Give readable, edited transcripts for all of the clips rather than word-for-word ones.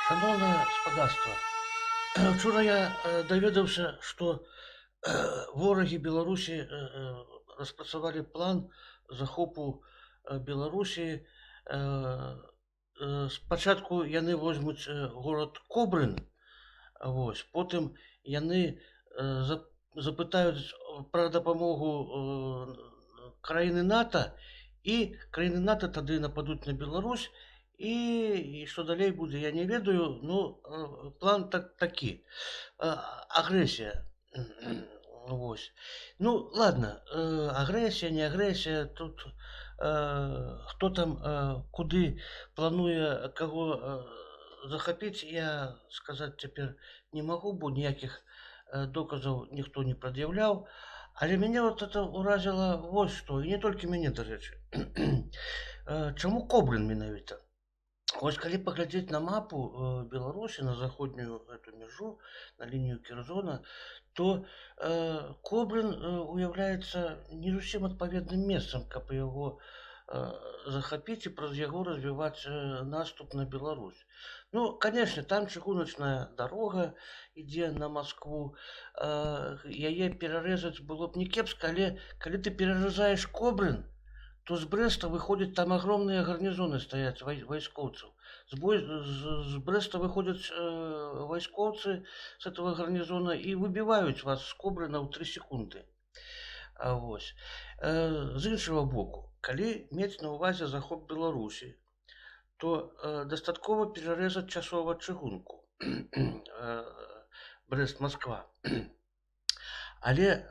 Шановне господарство, вчора я даведаўся, што ворагі Беларусі распрацавалі план захопу Беларусі. Спачатку яны возьмуць горад Кобрын, потым яны запытаюць пра дапамогу краіны НАТО, і краіны НАТО тады нападуць на Беларусь, і што далей будзе, я не ведаю. Ну, план такі. Агрэсія. Вось. Ну, ладно, агрэсія, не агрэсія, тут хто там куды плануе каго захапіць, я сказаць цяпер не магу, бо ніякіх доказаў ніхто не прад'яўляў. Але мяне вот это ўразіла вось што, і не толькі мяне, дарэчы. Чаму Кобрын менавіта? Вось калі паглядзець на мапу Беларусі, на заходнюю эту мяжу, на лінію Керзона, то Кобрын уяўляецца не зусім адпаведным месцам, каб яго захапіць і праз яго развіваць наступ на Беларусь. Ну, конечно, там чыгуначная дарога ідзе на Маскву. Яе перарэзаць было б не кепска, але калі ты перарэзаеш Кобрын, то з Брэста выходзяць, там агромныя гарнізоны стаяць вайскоўцаў. З Брэста выходзяць вайскоўцы з этого гарнізона і выбіваюць вас з Кобрына ў 3 секунды. Вось. З іншага боку, калі мець на ўвазе захоп Беларусі, то дастаткова перарэзаць часова чыгунку Брэст-Масква. Але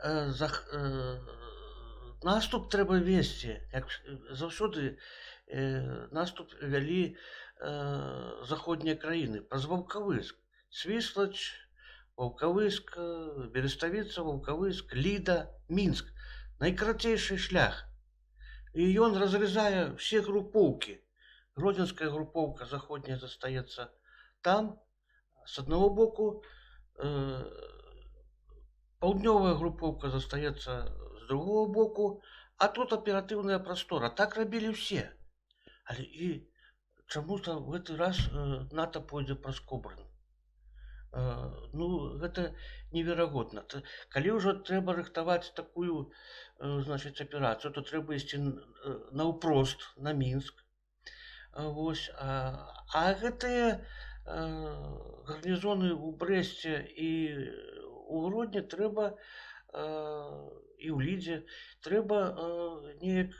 наступ трэба весці. Як заўсёды наступ вялі заходнія краіны праз Ваўкавыск. Свіслач, Ваўкавыск, Береставіца, Ваўкавыск, Ліда, Мінск. Найкарацейшы шлях. І ён разрезае ўсе групоўкі. Гродзенская групоўка заходняя застаецца там, з аднаго боку, паўднёвая групоўка застаецца з другого боку, а тут аператыўная прастора. Так рабілі ўсе. Але і чаму-то в гэты раз НАТО пойдзе праз Кобрын. Ну, гэта неверагодна. Калі ўжо трэба рыхтаваць такую, значыць, аперацыю, то трэба ісці наўпрост на Мінск. Вось. А гэтыя гарнізоны ў Брэсце і ў Гродні трэба, і ў Лідзе, трэба неяк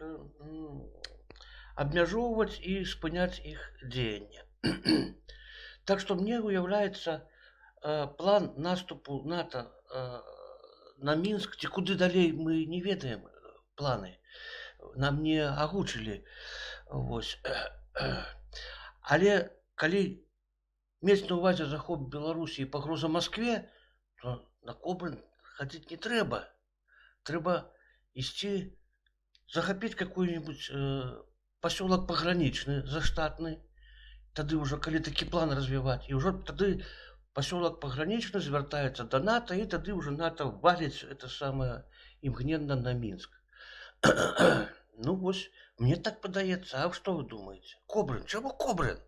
абмяжоўваць і спыняць іх дзеянне. Так што мне уяўляецца план наступу НАТО на Мінск, ці куды далей мы не ведаем планы. Нам не агучылі. Вось. Але калі мець на ўвазе захоп Беларусі і пагроза Маскве, то на Кобрын хадзіць не трэба. Трэба ісці захапіць какой-нибудь посёлок пагранічны, заштатны. Тады ўжо, калі такі план развіваць, і ўжо тады посёлок пагранічны звяртаецца да НАТО, і тады ўжо НАТО валіць это самае імгненна на Мінск. Ну вось, мне так падаецца. А што вы думаеце? Кобрын, чаму Кобрын?